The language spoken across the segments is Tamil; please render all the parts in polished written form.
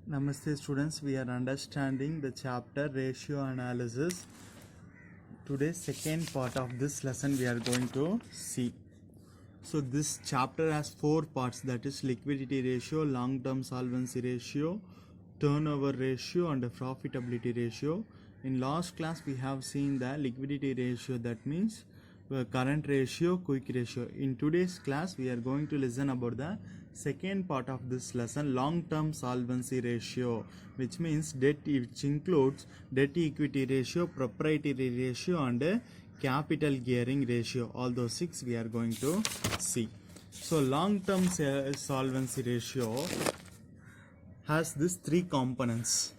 Namaste students, we are understanding the chapter ratio analysis. Today's second part of this lesson we are going to see. So this chapter has 4 parts, that is liquidity ratio, long-term solvency ratio, turnover ratio and profitability ratio. In last class we have seen the liquidity ratio, that means current ratio, quick ratio. In today's class we are going to listen about the second part of this lesson, long-term solvency ratio, which means debt, which includes debt equity ratio, proprietary ratio and capital gearing ratio. All those 6 we are going to see. So long-term solvency ratio has these 3 components: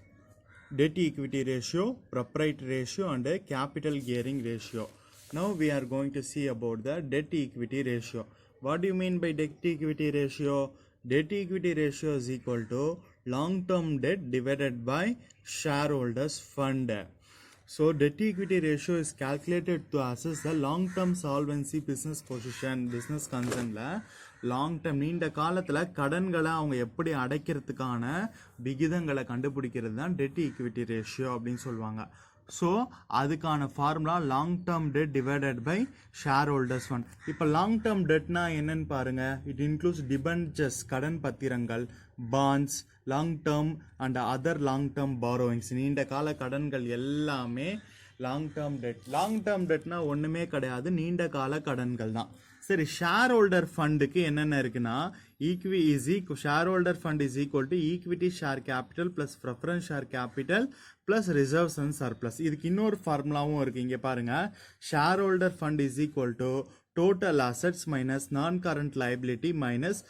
debt equity ratio, proprietary ratio and a capital gearing ratio. Now we are going to see about the debt equity ratio. What do you mean by debt equity ratio? Debt equity ratio is equal to long-term debt divided by shareholders fund. So debt equity ratio is calculated to assess the long-term solvency business position, business concern long term நீண்ட காலத்தில் கடன்களை அவங்க எப்படி அடைக்கிறதுக்கான விகிதங்களை கண்டுபிடிக்கிறது தான் டெட் ஈக்விட்டி ரேஷியோ அப்படின்னு சொல்லுவாங்க. ஸோ அதுக்கான formula long term debt divided by share holders fund. இப்போ லாங் டேர்ம் டெட்னா என்னன்னு பாருங்க. இட் இன்க்ளூட்ஸ் டிபென்ச்சர்ஸ் கடன் பத்திரங்கள், bonds, long term and other long term borrowings, நீண்ட கால கடன்கள் எல்லாமே long term debt. Long term டெட்னா ஒன்றுமே கிடையாது, நீண்ட கால கடன்கள் தான். சரி, ஷேர் ஹோல்டர் ஃபண்டுக்கு என்னென்ன இருக்குன்னா, share holder fund is equal to equity share capital plus preference share capital plus reserves and surplus. இதுக்கு இன்னொரு ஃபார்முலாவும் இருக்குது, இங்கே பாருங்கள். Share holder fund is equal to total assets minus non current liability minus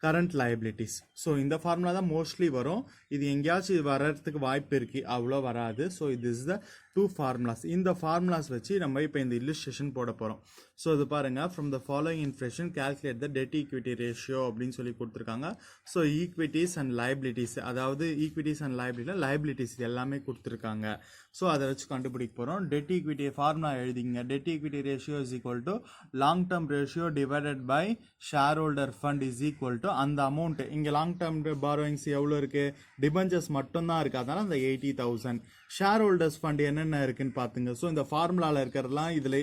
current liabilities. So இந்த ஃபார்முலா தான் மோஸ்ட்லி வரும். இது எங்கேயாச்சும் இது வர்றதுக்கு வாய்ப்பு இருக்குது, அவ்வளோ வராது. ஸோ இது இஸ் த 2 ஃபார்முலாஸ். இந்த ஃபார்முலாஸ் வச்சு நம்ம இப்போ இந்த இல்லுஸ்ட்ரேஷன் போட போகிறோம். ஸோ இது பாருங்கள், from the following information calculate the debt equity ratio அப்படின்னு சொல்லி கொடுத்துருக்காங்க. ஸோ ஈக்விட்டிஸ் அண்ட் லைபிலிட்டிஸ், அதாவது ஈக்விட்டிஸ் அண்ட் லைபிலிட்டிஸ் எல்லாமே கொடுத்துருக்காங்க. ஸோ அதை வச்சு கண்டுபிடிக்க போகிறோம். டெட் ஈக்விட்டி ஃபார்முலா எழுதிங்க. Debt equity ratio is equal to long term ratio divided by share holder fund is equal to அந்த அமௌண்ட். இங்கே லாங் டேர்ம் பாரோயிங்ஸ் எவ்வளோ இருக்குது? டிபென்ச்சர்ஸ் மட்டும்தான் இருக்குது, அதனால் அந்த 80,000. ஷேர் ஹோல்டர்ஸ் ஃபண்ட் என்னென்ன இருக்குன்னு பார்த்துங்க. ஸோ இந்த ஃபார்முலாவில் இருக்கிறதெல்லாம் இதில்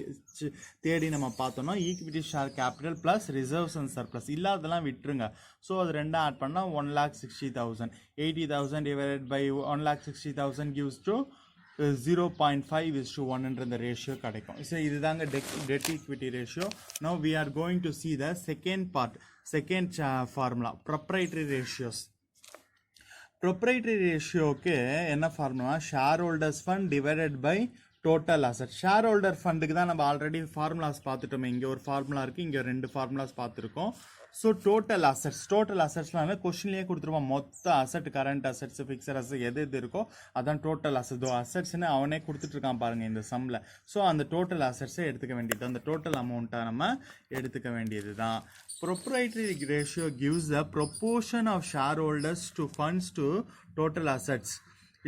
தேடி நம்ம பார்த்தோம்னா equity share capital plus reserves and surplus, இல்லாதெல்லாம் விட்டுருங்க. ஸோ அது ரெண்டும் ஆட் பண்ணால் 1,60,000. 80,000 டிவைடட் பை 1,60,000 gives to 0.5:1 இந்த ரேஷியோ கிடைக்கும். ஸோ இதுதாங்க debt equity ratio. Now we are going to see the second part, second formula, proprietary ratios. Proprietary ரேஷியோக்கு என்ன formula? Share holders fund divided by total asset. Shareholder ஃபண்டுக்கு தான் நம்ம ஆல்ரெடி ஃபார்முலாஸ் பார்த்துட்டோமே. இங்கே ஒரு ஃபார்முலா இருக்குது, இங்கே 2 ஃபார்முலாஸ் பார்த்துருக்கோம். ஸோ டோட்டல் அசட்ஸ்லாம் கொஸ்டின்லேயே கொடுத்துருவோம். மொத்த asset, current assets, fixed asset எது இருக்கோ அதான் டோட்டல் அசட். அசட்ஸ்ன்னு அவனே கொடுத்துட்ருக்கான் பாருங்கள் இந்த சம்மில். ஸோ அந்த டோட்டல் அசட்ஸை எடுத்துக்க வேண்டியது, அந்த டோட்டல் அமௌண்ட்டை நம்ம எடுத்துக்க வேண்டியது தான். Proprietary ratio gives the proportion of shareholders to funds to total assets.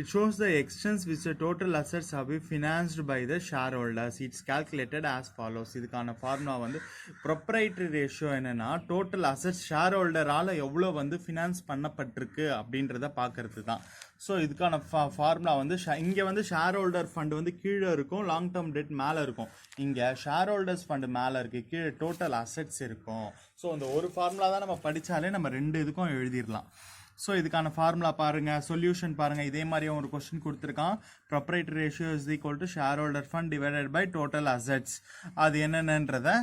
It shows the extent which the total assets have been financed by the shareholders. It's calculated as follows. இதுக்கான ஃபார்முலா வந்து ப்ரொப்ரைட்டரி ரேஷியோ என்னன்னா, டோட்டல் அசட்ஸ் ஷேர் ஹோல்டரால் எவ்வளோ வந்து ஃபினான்ஸ் பண்ணப்பட்டிருக்கு அப்படின்றத பார்க்கறது தான். ஸோ இதுக்கான ஃபார்முலா வந்து இங்கே வந்து ஷேர் ஹோல்டர் ஃபண்டு வந்து கீழே இருக்கும், லாங் டேர்ம் டெட் மேலே இருக்கும். இங்கே ஷேர் ஹோல்டர்ஸ் ஃபண்டு மேலே இருக்குது, கீழே டோட்டல் அசட்ஸ் இருக்கும். ஸோ இந்த ஒரு ஃபார்முலா தான் நம்ம படித்தாலே நம்ம 2 இதுக்கும் எழுதிடலாம். ஸோ இதுக்கான ஃபார்முலா பாருங்கள், சொல்யூஷன் பாருங்கள். இதே மாதிரி ஒரு கொஸ்டின் கொடுத்துருக்கான். Proprietary ratio is equal to share holder fund divided by total assets. அது என்னென்னன்றதை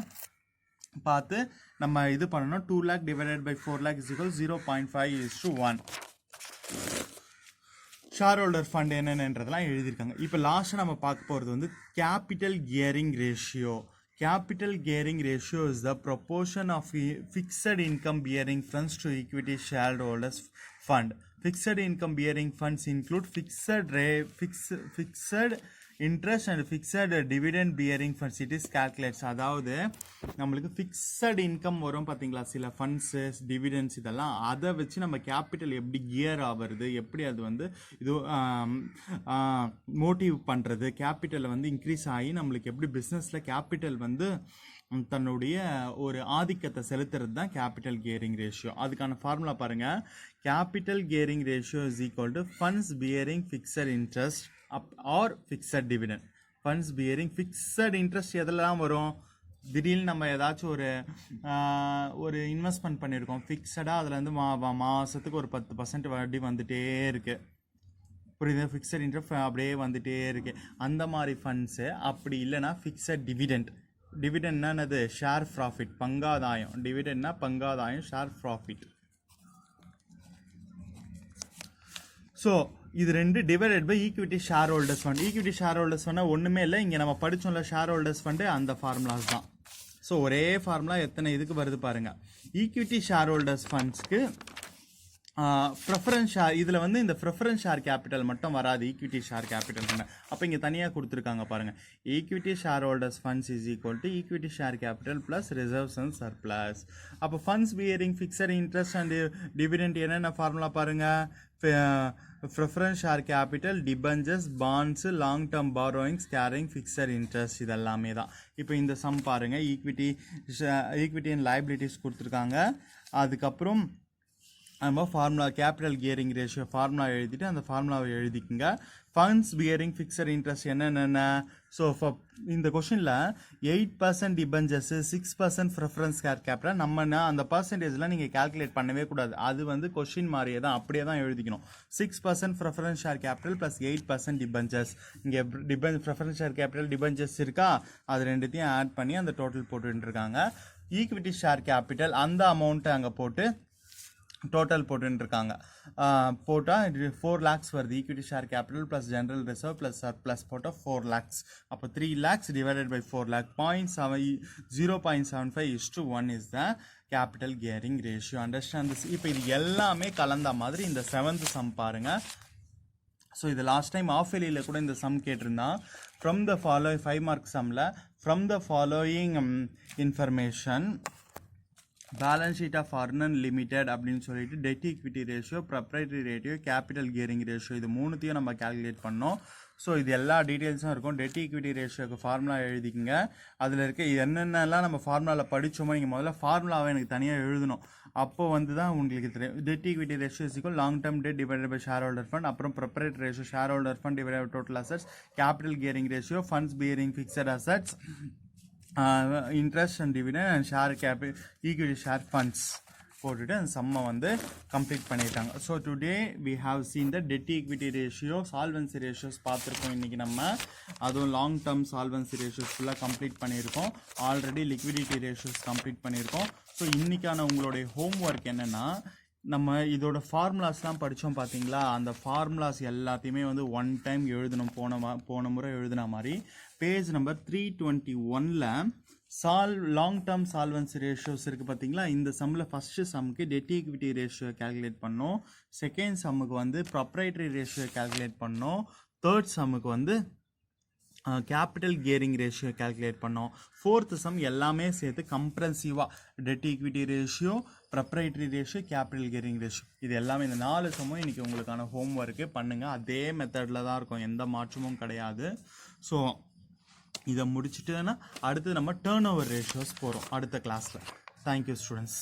பார்த்து நம்ம இது பண்ணணும். 2 lakh divided by 4 lakh is equal 0.5:1. Share holder fund என்னென்னன்றதெல்லாம் எழுதியிருக்காங்க. இப்போ லாஸ்ட்டாக நம்ம பார்க்க போகிறது வந்து capital gearing ratio. Capital gearing ratio is the proportion of fixed income bearing funds to equity shareholders fund. Fixed income bearing funds include fixed interest and fixed dividend bearing funds. It is calculates, அதாவது நம்மளுக்கு ஃபிக்ஸட் இன்கம் வரும் பார்த்தீங்களா, சில ஃபண்ட்ஸு, டிவிடெண்ட்ஸ், இதெல்லாம் அதை வச்சு நம்ம கேபிட்டல் எப்படி கியர் ஆகிறது, எப்படி அது வந்து இது மோட்டிவ் பண்ணுறது, கேபிட்டலை வந்து இன்க்ரீஸ் ஆகி நம்மளுக்கு எப்படி பிஸ்னஸில் கேபிட்டல் வந்து தன்னுடைய ஒரு ஆதிக்கத்தை செலுத்துறது தான் கேபிட்டல் கியரிங் ரேஷியோ. அதுக்கான ஃபார்முலா பாருங்கள். Capital gearing ratio is equal to funds bearing fixed interest or fixed dividend. Funds bearing fixed interest எதெல்லாம் வரும்? திடீர்னு நம்ம ஏதாச்சும் ஒரு இன்வெஸ்ட்மெண்ட் பண்ணியிருக்கோம் ஃபிக்ஸடாக, அதில் வந்து மாதத்துக்கு ஒரு 10% வட்டி வந்துகிட்டே இருக்குது. புரியுது? ஃபிக்ஸட் இன்ட்ரெஸ்ட் அப்படியே வந்துகிட்டே இருக்குது. அந்த மாதிரி ஃபண்ட்ஸு. அப்படி இல்லைன்னா ஃபிக்ஸட் டிவிடெண்ட். டிவிடெண்ட்னா என்னது? ஷேர் ப்ராஃபிட், பங்காதாயம். டிவிடெண்ட்னா பங்காதாயம், ஷேர் ப்ராஃபிட். ஸோ இது ரெண்டு divided by equity share holders fund. Equity share holders fund ஒன்றுமே இல்லை, இங்கே நம்ம படித்தோம்ல ஷேர் ஹோல்டர்ஸ் ஃபண்டு, அந்த ஃபார்முலாஸ் தான். ஸோ ஒரே ஃபார்முலா எத்தனை இதுக்கு வருது பாருங்கள். ஈக்விட்டி ஷேர் ஹோல்டர்ஸ் ஃபண்ட்ஸ்க்கு ப்ரெஃபரன்ஸ் ஷேர், இதில் வந்து இந்த ப்ரெஃபரன்ஸ் ஷேர் கேபிட்டல் மட்டும் வராது, ஈக்விட்டி ஷேர் கேபிட்டல். அப்போ இங்கே தனியாக கொடுத்துருக்காங்க பாருங்கள். Equity share holders funds is equal to equity share capital plus reserves and surplus. அப்போ funds bearing fixed interest and dividend என்னென்ன ஃபார்முலா பாருங்கள். Preference share capital, debentures, bonds, long term borrowings carrying fixed interest, இதெல்லாமே தான். இப்போ இந்த சம் பாருங்கள். ஈக்விட்டி அண்ட் லைபிலிட்டிஸ் கொடுத்துருக்காங்க. அதுக்கப்புறம் நம்ம formula capital gearing ratio formula எழுதிட்டு அந்த ஃபார்முலாவை எழுதிக்குங்க. ஃபண்ட்ஸ் பியரிங் ஃபிக்ஸட் இன்ட்ரெஸ்ட் என்னென்ன? ஸோ இந்த கொஷினில் 8% டிபெஞ்சர்ஸ், 6% ப்ரெஃபரன்ஸ் ஷேர் கேபிட்டல். நம்ம அந்த பர்சன்டேஜ்லாம் நீங்கள் கால்குலேட் பண்ணவே கூடாது, அது வந்து கொஷின் மாதிரியே தான், அப்படியே தான் எழுதிக்கணும். 6% preference share capital plus 8% debentures. இங்கே ப்ரெஃபரன்ஸ் ஷேர் கேபிட்டல் டிபெஞ்சர்ஸ் இருக்கா, அது ரெண்டுத்தையும் ஆட் பண்ணி அந்த டோட்டல் போட்டுருக்காங்க. ஈக்விட்டி ஷேர் கேபிட்டல் அந்த அமௌண்ட்டை அங்கே போட்டு டோட்டல் போட்டுருக்காங்க. போட்டால் 4 lakhs வருது. Equity share capital plus general reserve plus surplus போட்டால் 4 lakhs. அப்போ 3 lakhs divided by 4 lakh 0.75:1 is the capital gearing ratio. Understand this. இப்போ இது எல்லாமே கலந்த மாதிரி இந்த 7th சம் பாருங்கள். ஸோ இது லாஸ்ட் டைம் ஆஃப் எலியில் கூட இந்த சம் கேட்டிருந்தான். ஃப்ரம் த ஃபாலோயிங் 5 mark சம்மில் from the following information balance sheet of அர்னன் லிமிடெட் அப்படின்னு சொல்லிட்டு debt equity ratio, proprietary ratio, capital gearing ratio, இது மூணுத்தையும் நம்ம கால்குலேட் பண்ணோம். ஸோ இது எல்லா டீட்டெயில்ஸும் இருக்கும். டெட் ஈக்விட்டி ரேஷியோக்கு ஃபார்முலா எழுதிக்கிங்க. அதில் இருக்க என்னென்னலாம் நம்ம ஃபார்முலாவில் படித்தோமோ நீங்கள் முதல்ல ஃபார்முலாவை எனக்கு தனியாக எழுதணும். அப்போ வந்து தான் உங்களுக்கு தெரியும். Debt equity ratio is equal long term debt divided by share holder fund, அப்புறம் proprietary ratio share holder fund divided by total assets, capital gearing ratio, funds bearing fixed assets, interest and dividend and share equity share funds போட்டுட்டு அந்த சம்மை வந்து கம்ப்ளீட் பண்ணிட்டாங்க. So today we have seen the debt equity ratio, solvency ratios பார்த்துருக்கோம் இன்றைக்கி நம்ம. அதுவும் லாங் டேர்ம் சால்வன்சி ரேஷியோஸ் ஃபுல்லாக கம்ப்ளீட் பண்ணியிருக்கோம். ஆல்ரெடி லிக்விடிட்டி ரேஷியோஸ் கம்ப்ளீட் பண்ணியிருக்கோம். ஸோ இன்றைக்கான உங்களுடைய ஹோம் ஒர்க் என்னென்னா, நம்ம இதோட ஃபார்முலாஸ்லாம் படித்தோம் பார்த்தீங்களா, அந்த ஃபார்முலாஸ் எல்லாத்தையுமே வந்து 1 time எழுதணும். போன முறை எழுதின மாதிரி page number 321 long term solvency ratios இருக்குது பார்த்தீங்களா. இந்த சம்மில் ஃபஸ்ட்டு சம்முக்கு டெட் ஈக்விட்டி ரேஷியோ கால்குலேட் பண்ணோம், செகண்ட் சம்முக்கு வந்து ப்ரொப்ரைட்டரி ரேஷியோ கால்குலேட் பண்ணோம், தேர்ட் சம்முக்கு வந்து கேபிட்டல் கியரிங் ரேஷியோ கால்குலேட் பண்ணோம், ஃபோர்த்து சம் எல்லாமே சேர்த்து கம்ப்ரென்சிவாக debt equity ratio, proprietary ratio, capital gearing ratio, இது எல்லாமே இந்த 4 சம்மும் இன்றைக்கி உங்களுக்கான ஹோம் ஒர்க்கு பண்ணுங்கள். அதே மெத்தடில் தான் இருக்கும், எந்த மாற்றமும் கிடையாது. ஸோ இதை முடிச்சுட்டுன்னா அடுத்து நம்ம டேர்ன் ஓவர் ரேஷியோஸ் போகிறோம் அடுத்த கிளாஸில். Thank you students.